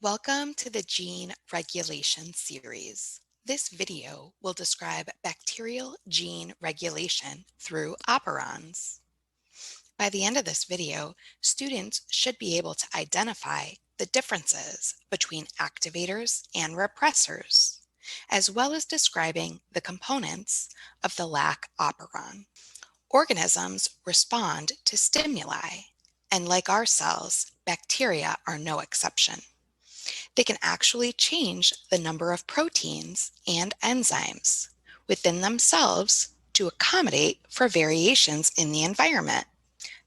Welcome to the Gene Regulation series. This video will describe bacterial gene regulation through operons. By the end of this video, students should be able to identify the differences between activators and repressors, as well as describing the components of the lac operon. Organisms respond to stimuli, and like our cells, bacteria are no exception. They can actually change the number of proteins and enzymes within themselves to accommodate for variations in the environment.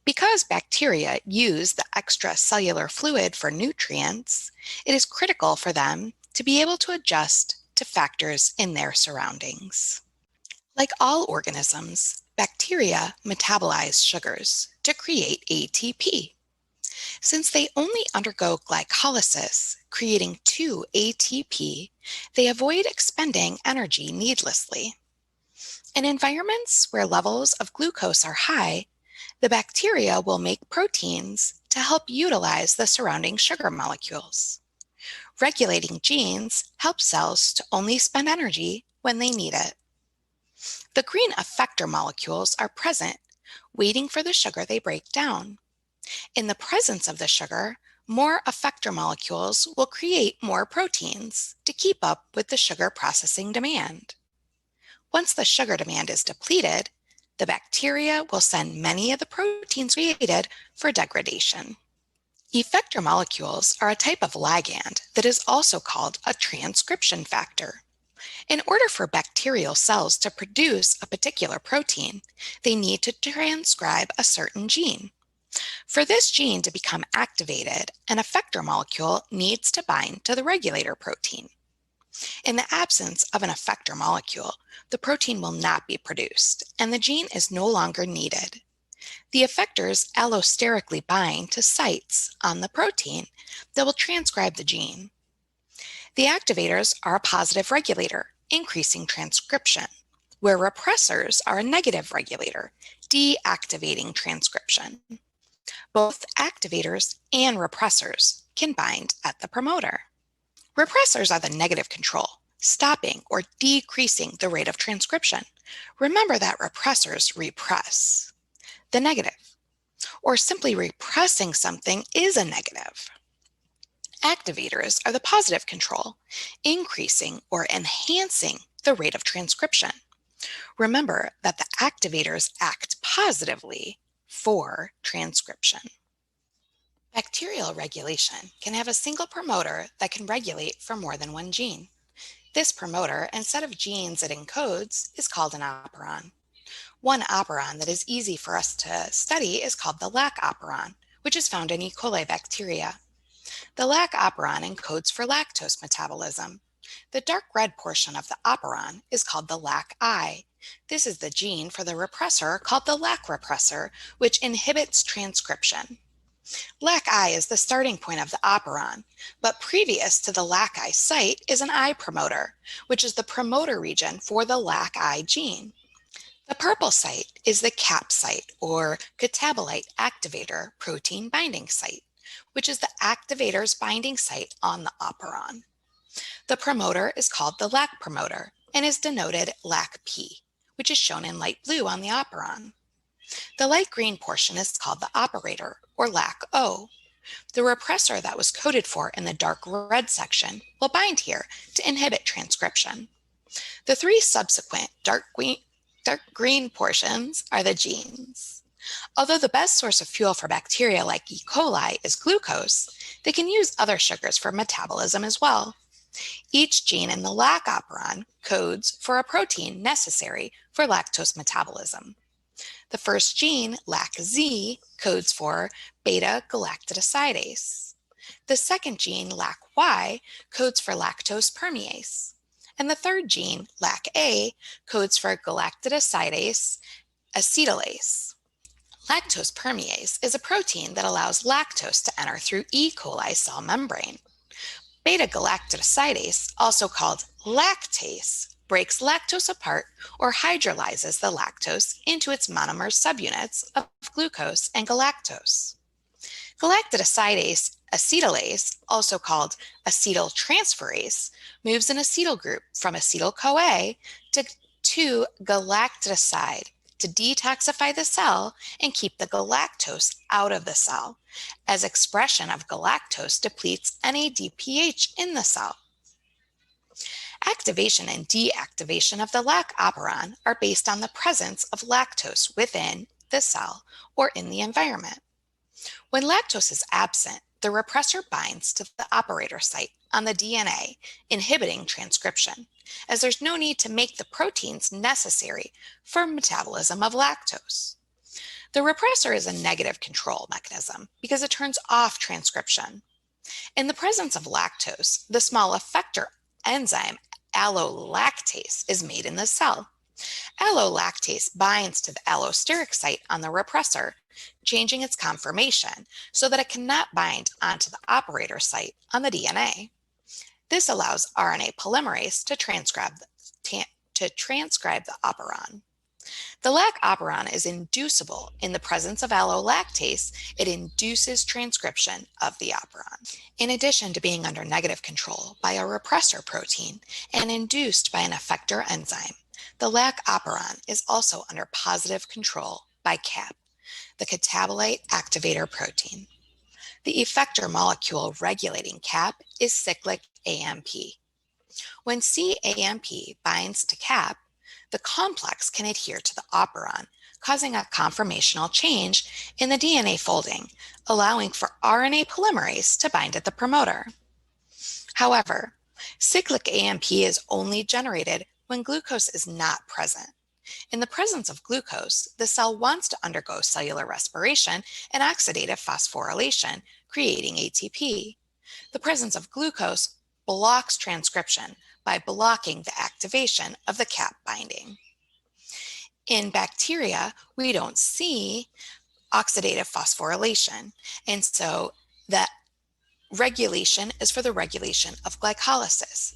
Because bacteria use the extracellular fluid for nutrients, it is critical for them to be able to adjust to factors in their surroundings. Like all organisms, bacteria metabolize sugars to create ATP. Since they only undergo glycolysis, creating 2 ATP, they avoid expending energy needlessly. In environments where levels of glucose are high, the bacteria will make proteins to help utilize the surrounding sugar molecules. Regulating genes help cells to only spend energy when they need it. The green effector molecules are present, waiting for the sugar they break down. In the presence of the sugar, more effector molecules will create more proteins to keep up with the sugar processing demand. Once the sugar demand is depleted, the bacteria will send many of the proteins created for degradation. Effector molecules are a type of ligand that is also called a transcription factor. In order for bacterial cells to produce a particular protein, they need to transcribe a certain gene. For this gene to become activated, an effector molecule needs to bind to the regulator protein. In the absence of an effector molecule, the protein will not be produced, and the gene is no longer needed. The effectors allosterically bind to sites on the protein that will transcribe the gene. The activators are a positive regulator, increasing transcription, where repressors are a negative regulator, deactivating transcription. Both activators and repressors can bind at the promoter. Repressors are the negative control, stopping or decreasing the rate of transcription. Remember that repressors repress. The negative, or simply repressing something, is a negative. Activators are the positive control, increasing or enhancing the rate of transcription. Remember that the activators act positively for transcription. Bacterial regulation can have a single promoter that can regulate for more than one gene. This promoter and set of genes it encodes is called an operon. One operon that is easy for us to study is called the lac operon, which is found in E. coli bacteria. The lac operon encodes for lactose metabolism. The dark red portion of the operon is called the lac-I. This is the gene for the repressor called the lac repressor, which inhibits transcription. Lac-I is the starting point of the operon, but previous to the lac-I site is an I promoter, which is the promoter region for the lac-I gene. The purple site is the CAP site, or catabolite activator protein binding site, which is the activator's binding site on the operon. The promoter is called the lac promoter and is denoted lac-P, which is shown in light blue on the operon. The light green portion is called the operator, or lac-O. The repressor that was coded for in the dark red section will bind here to inhibit transcription. The three subsequent dark green portions are the genes. Although the best source of fuel for bacteria like E. coli is glucose, they can use other sugars for metabolism as well. Each gene in the lac operon codes for a protein necessary for lactose metabolism. The first gene, lac-Z, codes for beta-galactosidase. The second gene, lac-Y, codes for lactose permease. And the third gene, lac-A, codes for galactosidase acetylase. Lactose permease is a protein that allows lactose to enter through E. coli cell membrane. Beta-galactosidase, also called lactase, breaks lactose apart or hydrolyzes the lactose into its monomer subunits of glucose and galactose. Galactosidase Acetylase, also called acetyltransferase, moves an acetyl group from acetyl-CoA to galactoside to detoxify the cell and keep the galactose out of the cell, as expression of galactose depletes NADPH in the cell. Activation and deactivation of the lac operon are based on the presence of lactose within the cell or in the environment. When lactose is absent, the repressor binds to the operator site on the DNA, inhibiting transcription, as there's no need to make the proteins necessary for metabolism of lactose. The repressor is a negative control mechanism because it turns off transcription. In the presence of lactose, the small effector enzyme allolactase is made in the cell. Allolactase binds to the allosteric site on the repressor, changing its conformation so that it cannot bind onto the operator site on the DNA. This allows RNA polymerase to transcribe the operon. The lac operon is inducible in the presence of allolactase. It induces transcription of the operon. In addition to being under negative control by a repressor protein and induced by an effector enzyme, the lac operon is also under positive control by CAP, the catabolite activator protein. The effector molecule regulating CAP is cyclic AMP. When cAMP binds to CAP, the complex can adhere to the operon, causing a conformational change in the DNA folding, allowing for RNA polymerase to bind at the promoter. However, cyclic AMP is only generated when glucose is not present. In the presence of glucose, the cell wants to undergo cellular respiration and oxidative phosphorylation, creating ATP. The presence of glucose blocks transcription by blocking the activation of the CAP binding. In bacteria, we don't see oxidative phosphorylation, and so the regulation is for the regulation of glycolysis.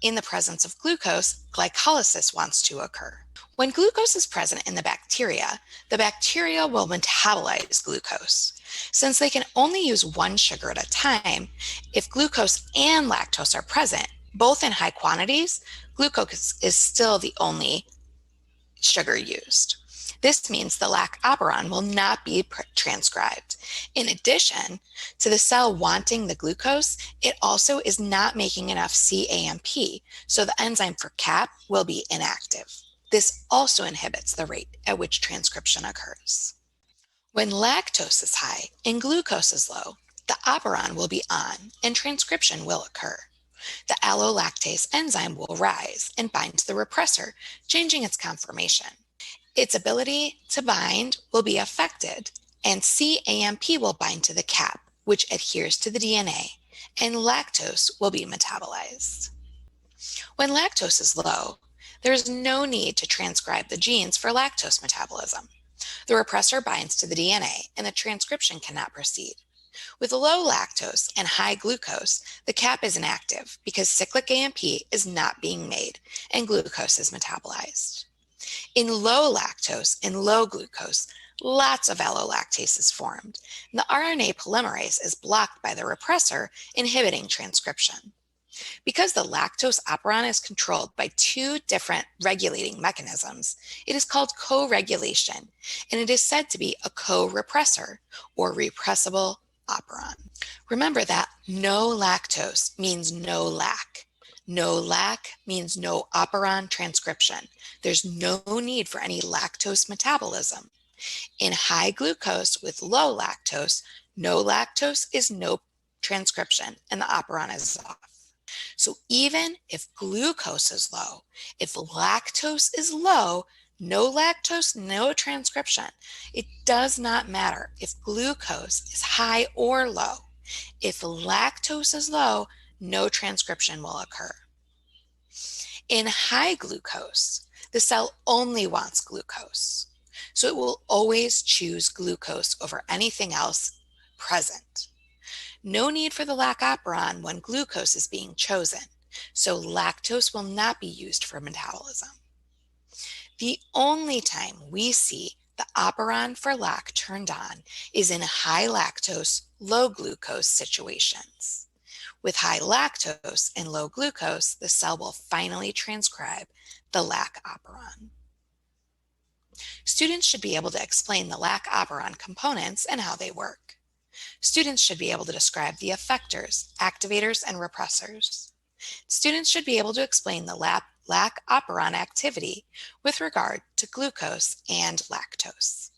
In the presence of glucose, glycolysis wants to occur. When glucose is present in the bacteria will metabolize glucose. Since they can only use one sugar at a time, if glucose and lactose are present, both in high quantities, glucose is still the only sugar used. This means the lac operon will not be transcribed. In addition to the cell wanting the glucose, it also is not making enough cAMP, so the enzyme for CAP will be inactive. This also inhibits the rate at which transcription occurs. When lactose is high and glucose is low, the operon will be on and transcription will occur. The allolactase enzyme will rise and bind to the repressor, changing its conformation. Its ability to bind will be affected, and cAMP will bind to the CAP, which adheres to the DNA, and lactose will be metabolized. When lactose is low, there is no need to transcribe the genes for lactose metabolism. The repressor binds to the DNA, and the transcription cannot proceed. With low lactose and high glucose, the CAP is inactive because cyclic AMP is not being made, and glucose is metabolized. In low lactose and low glucose, lots of allolactase is formed, and the RNA polymerase is blocked by the repressor, inhibiting transcription. Because the lactose operon is controlled by two different regulating mechanisms, it is called co-regulation, and it is said to be a co-repressor or repressible operon. Remember that no lactose means no lac. No lac means no operon transcription. There's no need for any lactose metabolism. In high glucose with low lactose, no lactose is no transcription and the operon is off. So even if glucose is low, if lactose is low, no lactose, no transcription. It does not matter if glucose is high or low. If lactose is low, no transcription will occur. In high glucose, the cell only wants glucose. So it will always choose glucose over anything else present. No need for the lac operon when glucose is being chosen, so lactose will not be used for metabolism. The only time we see The operon for lac turned on is in high lactose, low glucose situations. With high lactose and low glucose, the cell will finally transcribe the lac operon. Students should be able to explain the lac operon components and how they work. Students should be able to describe the effectors, activators, and repressors. Students should be able to explain the lac operon activity with regard to glucose and lactose.